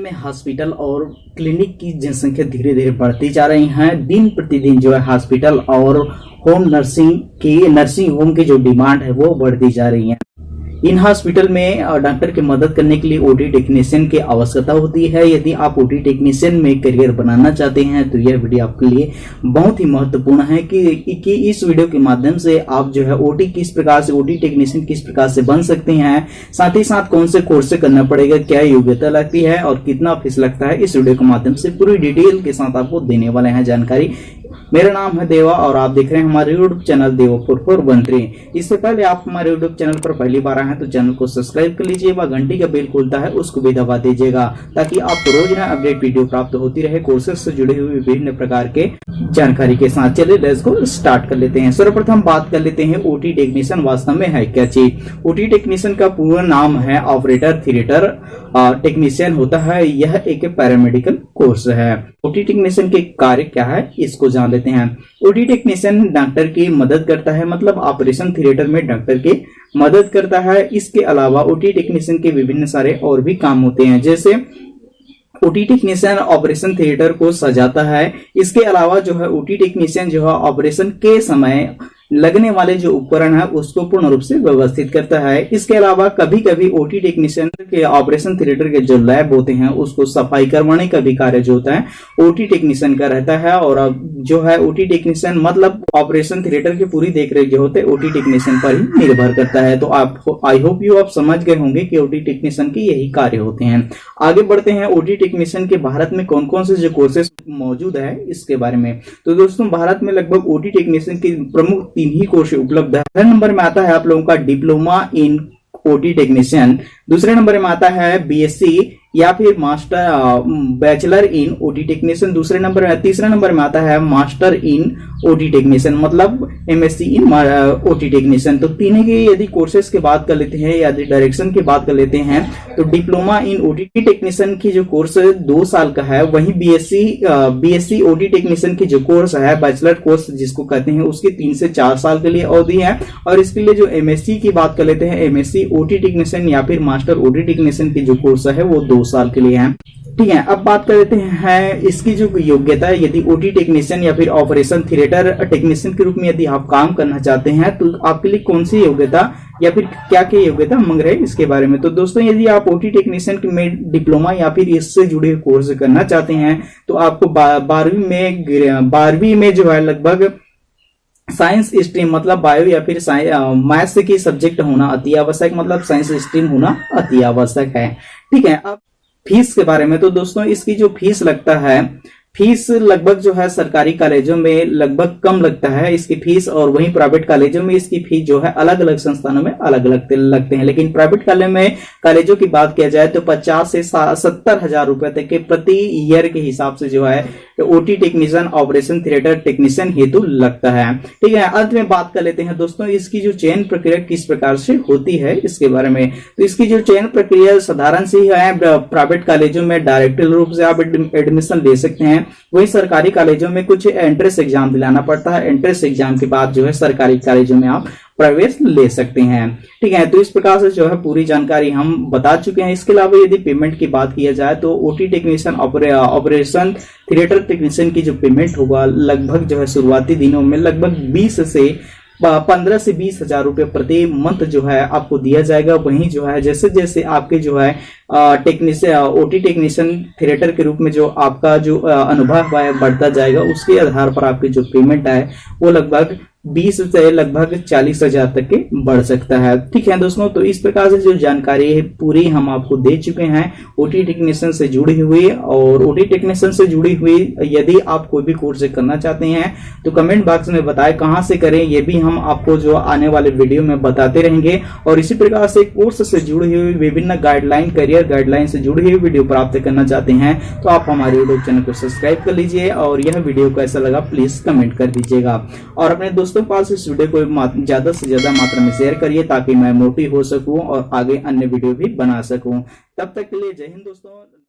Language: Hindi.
में हॉस्पिटल और क्लिनिक की जनसंख्या धीरे धीरे बढ़ती जा रही है। दिन प्रतिदिन जो है हॉस्पिटल और नर्सिंग होम की जो डिमांड है वो बढ़ती जा रही है। इन हॉस्पिटल में डॉक्टर की मदद करने के लिए ओटी टेक्नीशियन की आवश्यकता होती है। यदि आप ओटी टेक्नीशियन में करियर बनाना चाहते हैं तो यह वीडियो आपके लिए बहुत ही महत्वपूर्ण है कि इस वीडियो के माध्यम से आप जो है ओटी टेक्नीशियन किस प्रकार से बन सकते हैं, साथ ही साथ कौन से कोर्स से करना पड़ेगा, क्या योग्यता लगती है और कितना फीस लगता है, इस वीडियो के माध्यम से पूरी डिटेल के साथ आपको देने वाले हैं जानकारी। मेरा नाम है देवा और आप देख रहे हैं हमारे यूट्यूब चैनल देवा 4413। इससे पहले आप हमारे यूट्यूब चैनल पर पहली बार आए हैं तो चैनल को सब्सक्राइब कर लीजिए व घंटी का बेल खुलता है उसको भी दबा दीजिएगा ताकि आपको रोज नया अपडेट वीडियो प्राप्त होती रहे कोर्सेज से जुड़े हुए विभिन्न प्रकार के जानकारी के साथ। चलिए लेट्स गो स्टार्ट कर लेते हैं। सर्वप्रथम बात कर लेते हैं ओटी टेक्नीशियन वास्तव में है क्या चीज। ओटी टेक्नीशियन का पूरा नाम है ऑपरेटर थिएटर टेक्नीशियन होता है। यह एक पैरामेडिकल कोर्स है। ओटी टेक्नीशियन के कार्य क्या है इसको जान लेते हैं। ओटी टेक्नीशियन डॉक्टर की मदद करता है, मतलब ऑपरेशन थिएटर में डॉक्टर की मदद करता है। इसके अलावा ओटी टेक्नीशियन के विभिन्न सारे और भी काम होते हैं, जैसे ओटी टेक्नीशियन ऑपरेशन थिएटर को सजाता है। इसके अलावा जो है ओटी टेक्नीशियन जो है ऑपरेशन के समय लगने वाले जो उपकरण है उसको पूर्ण रूप से व्यवस्थित करता है। इसके अलावा कभी कभी ओटी टेक्नीशियन के ऑपरेशन थिएटर के जो लैब होते हैं उसको सफाई करवाने का भी कार्य जो होता है ओटी टेक्नीशियन का रहता है। और अब जो है ओटी टेक्नीशियन मतलब ऑपरेशन थिएटर की पूरी देखरेख जो होते है ओटी टेक्नीशियन पर ही निर्भर करता है। तो आप आई होप यू आप समझ गए होंगे कि ओटी टेक्नीशियन के यही कार्य होते हैं। आगे बढ़ते हैं ओटी टेक्नीशियन के भारत में कौन कौन से जो कोर्सेज मौजूद है इसके बारे में। तो दोस्तों भारत में लगभग ओटी टेक्नीशियन की प्रमुख 3 ही कोर्स उपलब्ध है। पहले नंबर में आता है आप लोगों का डिप्लोमा इन ओटी टेक्नीशियन, दूसरे नंबर में आता है बीएससी या फिर master bachelor in OT technician, तीसरा नंबर में आता है मास्टर इन ओटी टेक्नीशियन मतलब एमएससी इन ओटी टेक्नीशियन। तो तीनों के यदि कोर्सेज की बात कर लेते हैं, यदि डायरेक्शन की बात कर लेते हैं तो डिप्लोमा इन ओटी टेक्नीशियन की जो कोर्स 2 साल का है, वहीं बीएससी ओटी टेक्नीशियन की जो कोर्स है बैचलर कोर्स जिसको कहते हैं उसकी 3 से 4 साल के लिए अवधि है। और इसके लिए जो एमएससी की बात कर लेते हैं, एमएससी ओटी टेक्नीशियन या फिर मास्टर ओटी टेक्नीशियन की जो कोर्स है वो 2 साल के लिए है। ठीक है, अब बात कर लेते हैं इसकी जो योग्यता है। यदि ओटी टेक्नीशियन या फिर ऑपरेशन थिएटर टेक्नीशियन के रूप में यदि आप काम करना चाहते हैं तो आपके लिए कौन सी योग्यता या फिर क्या क्या योग्यता मांग रहे हैं इसके बारे में। तो दोस्तों यदि आप ओटी टेक्नीशियन में डिप्लोमा या फिर इससे जुड़े कोर्स करना चाहते हैं तो आपको 12वीं में जो है लगभग साइंस स्ट्रीम मतलब बायो या फिर मैथ्स की सब्जेक्ट होना अति आवश्यक, मतलब साइंस स्ट्रीम होना अति आवश्यक है। ठीक है, अब फीस के बारे में। तो दोस्तों इसकी जो फीस लगता है, फीस लगभग जो है सरकारी कॉलेजों में लगभग कम लगता है इसकी फीस, और वहीं प्राइवेट कॉलेजों में इसकी फीस जो है अलग अलग संस्थानों में अलग अलग लगते हैं। लेकिन प्राइवेट कॉलेजों की बात किया जाए तो 50 से 70 हजार रुपए तक के प्रति ईयर के हिसाब से जो है OT technician operation theatre technician हेतु लगता है। ठीक है, अंत में बात कर लेते हैं दोस्तों इसकी जो चयन प्रक्रिया किस प्रकार से होती है इसके बारे में। तो इसकी जो चयन प्रक्रिया साधारण सी है। प्राइवेट कॉलेजों में डायरेक्ट रूप से आप एडमिशन ले सकते हैं, वही सरकारी कॉलेजों में कुछ एंट्रेंस एग्जाम दिलाना पड़ता है। एंट्रेंस एग्जाम के बाद जो है सरकारी कॉलेजों में आप प्रवेश ले सकते हैं। ठीक है, तो इस प्रकार से जो है पूरी जानकारी हम बता चुके हैं। इसके अलावा यदि पेमेंट की बात किया जाए तो OT technician operation theatre technician की जो पेमेंट होगा लगभग जो है शुरुआती दिनों में लगभग 15 से 20 हजार रुपए प्रति मंथ जो है आपको दिया जाएगा। वहीं जो है जैसे जैसे आपके जो है ओटी टेक्नीशियन थिएटर के रूप में जो आपका जो अनुभव है बढ़ता जाएगा, उसके आधार पर आपकी जो पेमेंट है वो लगभग 20 से लगभग 40 हजार तक के बढ़ सकता है। ठीक है दोस्तों, तो इस प्रकार से जो जानकारी है पूरी हम आपको दे चुके हैं ओटी टेक्नीशियन से जुड़ी हुई। और ओटी टेक्नीशियन से जुड़ी हुई यदि आप कोई भी कोर्स करना चाहते हैं तो कमेंट बॉक्स में बताएं कहां से करें, ये भी हम आपको जो आने वाले वीडियो में बताते रहेंगे। और इसी प्रकार से कोर्स से जुड़ी हुई विभिन्न गाइडलाइन, करियर गाइडलाइन से जुड़ी हुई वीडियो प्राप्त करना चाहते हैं तो आप हमारे यूट्यूब चैनल को सब्सक्राइब कर लीजिए। और यह वीडियो कैसा लगा प्लीज कमेंट कर दीजिएगा और अपने दोस्तों पास इस वीडियो को ज्यादा से ज्यादा मात्रा में शेयर करिए ताकि मैं मोटिव हो सकूं और आगे अन्य वीडियो भी बना सकूं। तब तक के लिए जय हिंद दोस्तों।